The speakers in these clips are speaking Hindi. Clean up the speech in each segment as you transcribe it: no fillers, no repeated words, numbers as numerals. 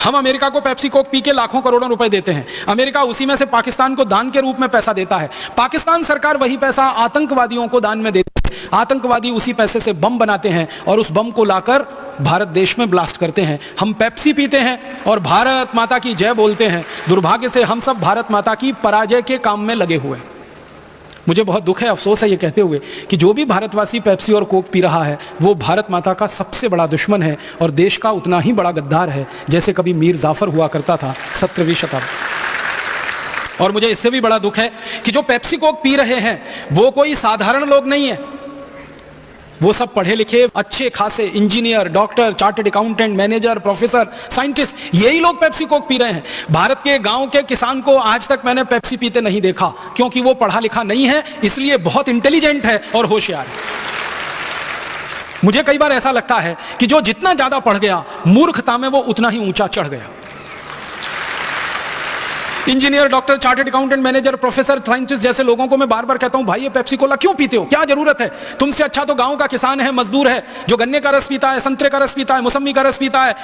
हम अमेरिका को पेप्सी कोक पी के लाखों करोड़ों रुपए देते हैं, अमेरिका उसी में से पाकिस्तान को दान के रूप में पैसा देता है। पाकिस्तान सरकार वही पैसा आतंकवादियों को दान में देती है, आतंकवादी उसी पैसे से बम बनाते हैं और उस बम को लाकर भारत देश में ब्लास्ट करते हैं। हम पेप्सी पीते हैं और भारत माता की जय बोलते हैं। दुर्भाग्य से हम सब भारत माता की पराजय के काम में लगे हुए हैं। मुझे बहुत दुख है, अफसोस है ये कहते हुए कि जो भी भारतवासी पेप्सी और कोक पी रहा है वो भारत माता का सबसे बड़ा दुश्मन है और देश का उतना ही बड़ा गद्दार है जैसे कभी मीर जाफर हुआ करता था 17वीं शताब्दी। और मुझे इससे भी बड़ा दुख है कि जो पेप्सी कोक पी रहे हैं वो कोई साधारण लोग नहीं है, वो सब पढ़े लिखे अच्छे खासे engineer, doctor, chartered accountant, manager, professor, scientist, यही लोग पेप्सी कोक पी रहे हैं। भारत के गांव के किसान को आज तक मैंने पेप्सी पीते नहीं देखा, क्योंकि वो पढ़ा लिखा नहीं है, इसलिए बहुत इंटेलिजेंट है और होशियार है। मुझे कई बार ऐसा लगता है कि जो जितना ज्यादा पढ़ गया मूर्खता में वो उतना ही ऊंचा चढ़ गया। Engineer, doctor, chartered accountant, manager, professor, scientist जैसे लोगों को मैं बार बार कहता हूं भाई ये पेप्सी कोला क्यों पीते हो, क्या जरूरत है? तुमसे अच्छा तो गांव का किसान है, मजदूर है, जो गन्ने का रस पीता है, संतरे का रस पीता है, मौसमी का रस पीता है,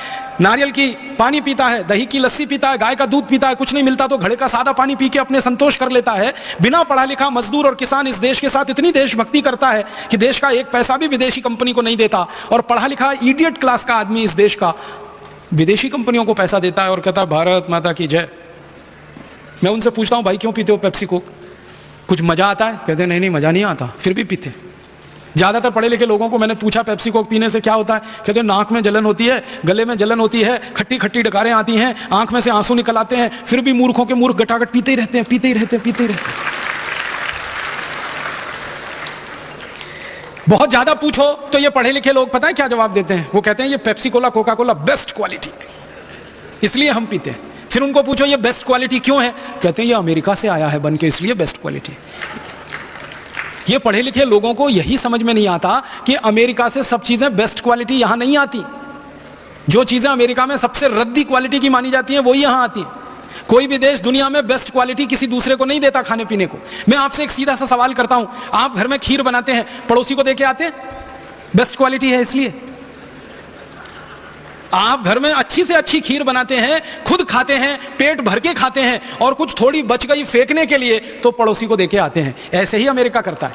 नारियल की पानी पीता है, दही की लस्सी पीता है, गाय का दूध पीता है, कुछ नहीं मिलता तो घड़े का सादा पानी पी के अपने संतोष कर लेता है। बिना पढ़ा लिखा मजदूर और किसान इस देश के साथ इतनी देशभक्ति करता है कि देश का एक पैसा भी विदेशी कंपनी को नहीं देता, और पढ़ा लिखा इडियट क्लास का आदमी इस देश का विदेशी कंपनियों को पैसा देता है और कहता है भारत माता की जय। मैं उनसे पूछता हूं भाई क्यों पीते हो पेप्सी कोक, कुछ मजा आता है? कहते नहीं मजा नहीं आता, फिर भी पीते। ज्यादातर पढ़े लिखे लोगों को मैंने पूछा पेप्सी कोक पीने से क्या होता है, कहते नाक में जलन होती है, गले में जलन होती है, खट्टी खट्टी डकारें आती हैं, आंख में से आंसू निकल आते हैं, फिर भी मूर्खों के मूर्ख गटागट पीते ही रहते हैं, पीते ही रहते हैं, पीते ही रहते हैं। बहुत ज्यादा पूछो तो ये पढ़े लिखे लोग पता है क्या जवाब देते हैं? वो कहते हैं ये Pepsi Cola, Coca Cola best quality है, इसलिए हम पीते हैं। फिर उनको पूछो ये बेस्ट क्वालिटी क्यों है? कहते हैं ये अमेरिका से आया है बन के, इसलिए बेस्ट क्वालिटी। ये पढ़े लिखे लोगों को यही समझ में नहीं आता कि अमेरिका से सब चीजें बेस्ट क्वालिटी यहां नहीं आती। जो चीजें अमेरिका में सबसे रद्दी क्वालिटी की मानी जाती हैं वही यहां आती हैं। कोई भी देश दुनिया में बेस्ट क्वालिटी किसी दूसरे को नहीं देता खाने पीने को। मैं आपसे एक सीधा सा सवाल करता हूं, आप घर में खीर बनाते हैं, पड़ोसी को देके आते हैं? बेस्ट क्वालिटी है इसलिए। आप घर में अच्छी से अच्छी खीर बनाते हैं, खुद खाते हैं, पेट भर के खाते हैं, और कुछ थोड़ी बच गई फेंकने के लिए तो पड़ोसी को देके आते हैं। ऐसे ही अमेरिका करता है।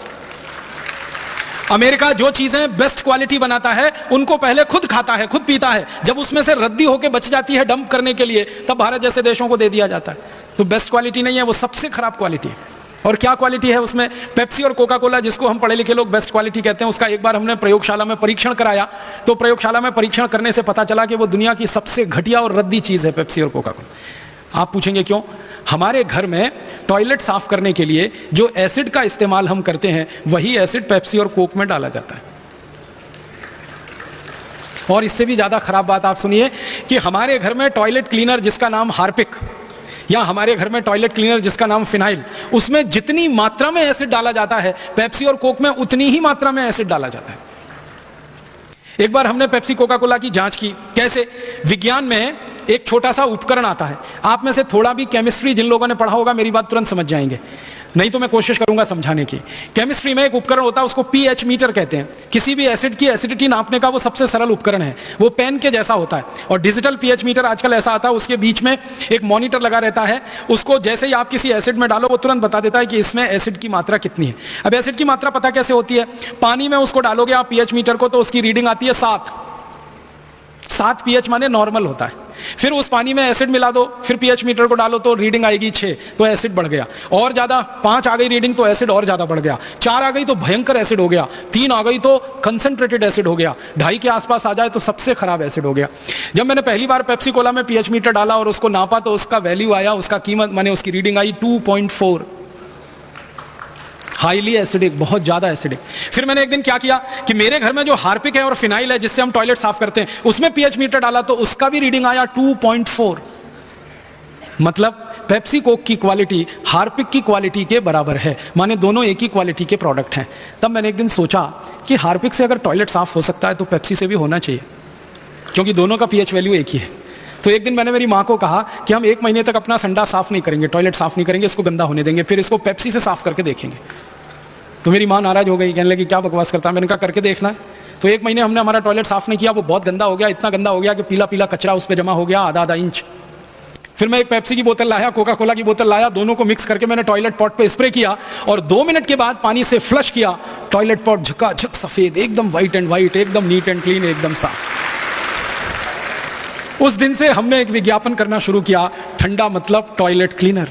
अमेरिका जो चीजें बेस्ट क्वालिटी बनाता है उनको पहले खुद खाता है, खुद पीता है, जब उसमें से रद्दी होकर बच जाती है डंप करने के लिए तब भारत जैसे देशों को दे दिया जाता है। तो बेस्ट क्वालिटी नहीं है, वो सबसे खराब क्वालिटी है। और क्या क्वालिटी है उसमें? पेप्सी और कोका कोला, जिसको हम पढ़े लिखे लोग बेस्ट क्वालिटी कहते हैं, उसका एक बार हमने प्रयोगशाला में परीक्षण कराया तो प्रयोगशाला में परीक्षण करने से पता चला कि वो दुनिया की सबसे घटिया और रद्दी चीज है पेप्सी और कोका कोला। आप पूछेंगे क्यों? हमारे घर में टॉयलेट साफ करने के लिए जो एसिड का इस्तेमाल हम करते हैं वही एसिड पेप्सी और कोक में डाला जाता है। और इससे भी ज्यादा खराब बात आप सुनिए कि हमारे घर में टॉयलेट क्लीनर जिसका नाम हार्पिक, या हमारे घर में टॉयलेट क्लीनर जिसका नाम फिनाइल, उसमें जितनी मात्रा में एसिड डाला जाता है पेप्सी और कोक में उतनी ही मात्रा में एसिड डाला जाता है। एक बार हमने पेप्सी कोका कोला की जांच की। कैसे? विज्ञान में एक छोटा सा उपकरण आता है, आप में से थोड़ा भी केमिस्ट्री जिन लोगों ने पढ़ा होगा मेरी बात तुरंत समझ जाएंगे, नहीं तो मैं कोशिश करूंगा समझाने की। केमिस्ट्री में एक उपकरण होता है, उसको पीएच मीटर कहते हैं। किसी भी एसिड की एसिडिटी नापने का वो सबसे सरल उपकरण है। वो पेन के जैसा होता है और डिजिटल पीएच मीटर आजकल ऐसा आता है, उसके बीच में एक मॉनिटर लगा रहता है। उसको जैसे ही आप किसी एसिड में डालो वो तुरंत बता देता है कि इसमें एसिड की मात्रा कितनी है। अब एसिड की मात्रा पता कैसे होती है? पानी में उसको डालोगे आप पीएच मीटर को तो उसकी रीडिंग आती है 7 पीएच माने नॉर्मल होता है। फिर उस पानी में एसिड मिला दो, फिर पीएच मीटर को डालो तो रीडिंग आएगी 6, तो एसिड बढ़ गया। और ज्यादा 5 आ गई रीडिंग तो एसिड और ज्यादा बढ़ गया। 4 आ गई तो भयंकर एसिड हो गया। 3 आ गई तो कंसंट्रेटेड एसिड हो गया। 2.5 के आसपास आ जाए तो सबसे खराब एसिड हो गया। जब मैंने पहली बार पेप्सी कोला में पीएच मीटर डाला और उसको नापा तो उसका वैल्यू आया, उसका कीमत माने उसकी रीडिंग आई 2.4, हाईली एसिडिक, बहुत ज्यादा एसिडिक। फिर मैंने एक दिन क्या किया कि मेरे घर में जो हार्पिक है और फिनाइल है जिससे हम टॉयलेट साफ करते हैं उसमें पीएच मीटर डाला तो उसका भी रीडिंग आया 2.4। मतलब पेप्सी कोक की क्वालिटी हार्पिक की क्वालिटी के बराबर है, माने दोनों एक ही क्वालिटी के प्रोडक्ट हैं। तब मैंने एक दिन सोचा कि हार्पिक से अगर टॉयलेट साफ हो सकता है तो पेप्सी से भी होना चाहिए, क्योंकि दोनों का पीएच वैल्यू एक ही है। तो एक दिन मैंने मेरी माँ को कहा कि हम 1 महीने तक अपना संडा साफ नहीं करेंगे, टॉयलेट साफ नहीं करेंगे, इसको गंदा होने देंगे, फिर इसको पेप्सी से साफ करके देखेंगे। तो मेरी माँ नाराज हो गई, कहने लगी क्या बकवास करता है। मैंने कहा करके देखना है। तो 1 महीने हमने हमारा टॉयलेट साफ नहीं किया, वो बहुत गंदा हो गया, इतना गंदा हो गया कि पीला पीला कचरा उस पर जमा हो गया आधा इंच। फिर मैं एक पेप्सी की बोतल लाया, कोका कोला की बोतल लाया, दोनों को मिक्स करके मैंने टॉयलेट पॉट पे स्प्रे किया और 2 मिनट के बाद पानी से फ्लश किया। टॉयलेट पॉट झकाझक सफेद, एकदम व्हाइट एंड व्हाइट, एकदम नीट एंड क्लीन, एकदम साफ। उस दिन से हमने एक विज्ञापन करना शुरू किया, ठंडा मतलब टॉयलेट क्लीनर।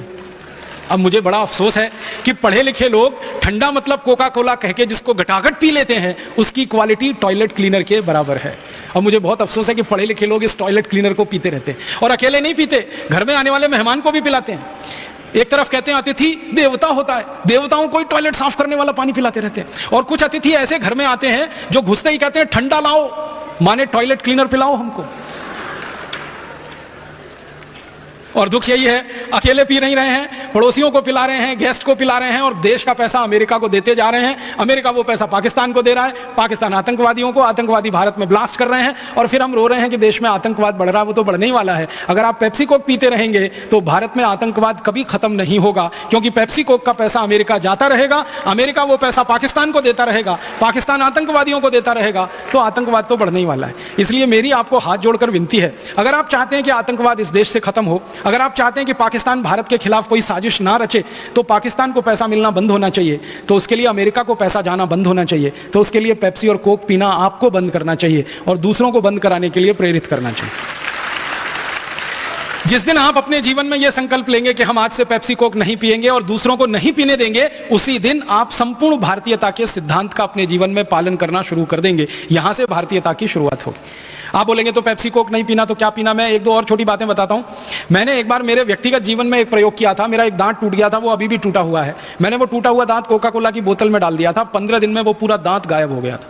अब मुझे बड़ा अफसोस है कि पढ़े लिखे लोग ठंडा मतलब कोका कोला कह के जिसको घटाघट पी लेते हैं, उसकी क्वालिटी टॉयलेट क्लीनर के बराबर है। अब मुझे बहुत अफसोस है कि पढ़े लिखे लोग इस टॉयलेट क्लीनर को पीते रहते हैं, और अकेले नहीं पीते, घर में आने वाले मेहमान को भी पिलाते हैं। एक तरफ कहते हैं अतिथि देवता होता है, देवताओं को ही टॉयलेट साफ करने वाला पानी पिलाते रहते हैं, और कुछ अतिथि ऐसे घर में आते हैं जो घुसते ही कहते हैं ठंडा लाओ, माने टॉयलेट क्लीनर पिलाओ हमको। और दुख यही है, अकेले पी नहीं रहे हैं, पड़ोसियों को पिला रहे हैं, गेस्ट को पिला रहे हैं, और देश का पैसा अमेरिका को देते जा रहे हैं। अमेरिका वो पैसा पाकिस्तान को दे रहा है, पाकिस्तान आतंकवादियों को, आतंकवादी भारत में ब्लास्ट कर रहे हैं, और फिर हम रो रहे हैं कि देश में आतंकवाद बढ़ रहा है। वो तो बढ़ने ही वाला है। अगर आप पेप्सी कोक पीते रहेंगे तो भारत में आतंकवाद कभी खत्म नहीं होगा, क्योंकि पेप्सी कोक का पैसा अमेरिका जाता रहेगा, अमेरिका वो पैसा पाकिस्तान को देता रहेगा, पाकिस्तान आतंकवादियों को देता रहेगा, तो आतंकवाद तो बढ़ने ही वाला है। इसलिए मेरी आपको हाथ जोड़कर विनती है, अगर आप चाहते हैं कि आतंकवाद इस देश से खत्म हो, अगर आप चाहते हैं कि पाकिस्तान भारत के खिलाफ कोई साजिश ना रचे, तो पाकिस्तान को पैसा मिलना बंद होना चाहिए, तो उसके लिए अमेरिका को पैसा जाना बंद होना चाहिए, तो उसके लिए पेप्सी और कोक पीना आपको बंद करना चाहिए और दूसरों को बंद कराने के लिए प्रेरित करना चाहिए। जिस दिन आप अपने जीवन में यह संकल्प लेंगे कि हम आज से पेप्सी कोक नहीं पिएंगे और दूसरों को नहीं पीने देंगे, उसी दिन आप संपूर्ण भारतीयता के सिद्धांत का अपने जीवन में पालन करना शुरू कर देंगे। यहां से भारतीयता की शुरुआत होगी। आप बोलेंगे तो पेप्सी कोक नहीं पीना तो क्या पीना? मैं 1-2 और छोटी बातें बताता हूं। मैंने एक बार मेरे व्यक्तिगत जीवन में एक प्रयोग किया था। मेरा एक दांत टूट गया था, वो अभी भी टूटा हुआ है। मैंने वो टूटा हुआ दांत कोका कोला की बोतल में डाल दिया था, 15 दिन में वो पूरा दांत गायब हो गया था।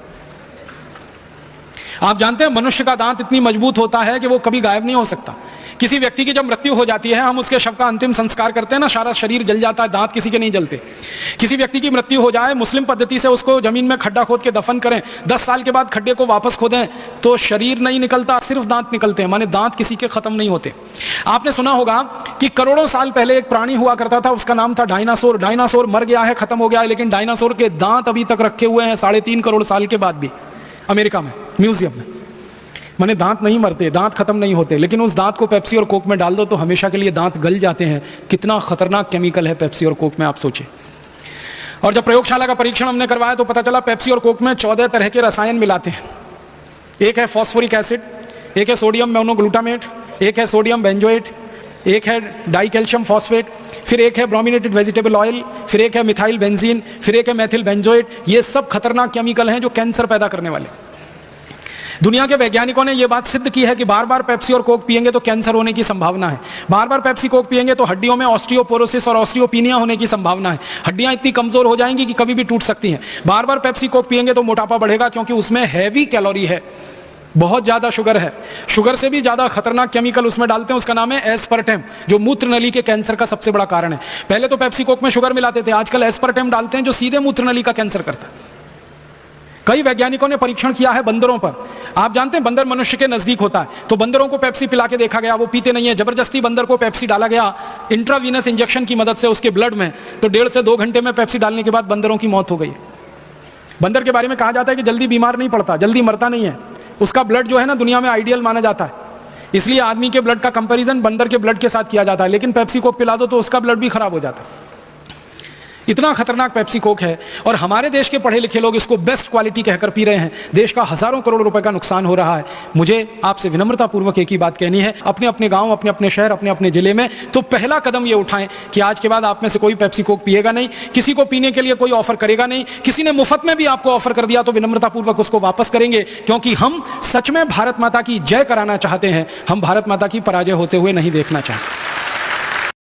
आप जानते हैं मनुष्य का दांत इतनी मजबूत होता है कि वो कभी गायब नहीं हो सकता। किसी व्यक्ति की जब मृत्यु हो जाती है, हम उसके शव का अंतिम संस्कार करते हैं ना, सारा शरीर जल जाता है, दांत किसी के नहीं जलते। किसी व्यक्ति की मृत्यु हो जाए, मुस्लिम पद्धति से उसको जमीन में खड्डा खोद के दफन करें, 10 साल के बाद खड्डे को वापस खोदें तो शरीर नहीं निकलता, सिर्फ दांत निकलते हैं, माने दांत किसी के खत्म नहीं होते। आपने सुना होगा कि करोड़ों साल पहले एक प्राणी हुआ करता था, उसका नाम था डायनासोर। डायनासोर मर गया है, खत्म हो गया है, लेकिन डायनासोर के दांत अभी तक रखे हुए हैं 3.5 करोड़ साल के बाद भी अमेरिका में, म्यूजियम में। माने दांत नहीं मरते, दांत खत्म नहीं होते, लेकिन उस दांत को पेप्सी और कोक में डाल दो तो हमेशा के लिए दांत गल जाते हैं। कितना खतरनाक केमिकल है पेप्सी और कोक में, आप सोचिए। और जब प्रयोगशाला का परीक्षण हमने करवाया तो पता चला पेप्सी और कोक में 14 तरह के रसायन मिलाते हैं। एक है फॉस्फोरिक एसिड, एक है सोडियम मोनोग्लूटामेट, एक है सोडियम बेंजोएट, एक है डाइकैल्शियम फॉस्फेट, फिर एक है ब्रोमिनेटेड वेजिटेबल ऑयल, फिर एक है मिथाइल बेंजीन, फिर एक है मेथिल बेंजोएट। ये सब खतरनाक केमिकल हैं जो कैंसर पैदा करने वाले। दुनिया के वैज्ञानिकों ने यह बात सिद्ध की है कि बार बार पेप्सी और कोक पिएंगे तो कैंसर होने की संभावना है। बार बार पेप्सी कोक पिएंगे तो हड्डियों में ऑस्टियोपोरोसिस और ऑस्टियोपिनिया होने की संभावना है। हड्डियां इतनी कमजोर हो जाएंगी कि कभी भी टूट सकती हैं। बार बार पेप्सी कोक पिएंगे तो मोटापा बढ़ेगा, क्योंकि उसमें हैवी कैलोरी है, बहुत ज्यादा शुगर है। शुगर से भी ज्यादा खतरनाक केमिकल उसमें डालते हैं, उसका नाम है एस्पर्टेम, जो मूत्र नली के कैंसर का सबसे बड़ा कारण है। पहले तो पेप्सी कोक में शुगर मिलाते थे, आजकल एस्पर्टेम डालते हैं जो सीधे मूत्र नली का कैंसर करता है। कई वैज्ञानिकों ने परीक्षण किया है बंदरों पर। आप जानते हैं बंदर मनुष्य के नजदीक होता है, तो बंदरों को पेप्सी पिला के देखा गया, वो पीते नहीं है। जबरदस्ती बंदर को पेप्सी डाला गया इंट्रावीनस इंजेक्शन की मदद से उसके ब्लड में, तो 1.5 से 2 घंटे में पेप्सी डालने के बाद बंदरों की मौत हो गई। बंदर के बारे में कहा जाता है कि जल्दी बीमार नहीं पड़ता, जल्दी मरता नहीं है, उसका ब्लड जो है ना दुनिया में आइडियल माना जाता है। इसलिए आदमी के ब्लड का कंपैरिजन बंदर के ब्लड के साथ किया जाता है, लेकिन पेप्सी कोक पिला दो तो उसका ब्लड भी खराब हो जाता है। इतना खतरनाक पेप्सी कोक है, और हमारे देश के पढ़े लिखे लोग इसको बेस्ट क्वालिटी कहकर पी रहे हैं। देश का हजारों करोड़ रुपए का नुकसान हो रहा है। मुझे आपसे विनम्रता पूर्वक एक ही बात कहनी है, अपने अपने गांव, अपने अपने शहर, अपने अपने जिले में तो पहला कदम ये उठाएं कि आज के बाद आप में से कोई पेप्सी कोक पिएगा नहीं, किसी को पीने के लिए कोई ऑफर करेगा नहीं। किसी ने मुफ्त में भी आपको ऑफर कर दिया तो विनम्रता पूर्वक उसको वापस करेंगे, क्योंकि हम सच में भारत माता की जय कराना चाहते हैं। हम भारत माता की पराजय होते हुए नहीं देखना चाहते।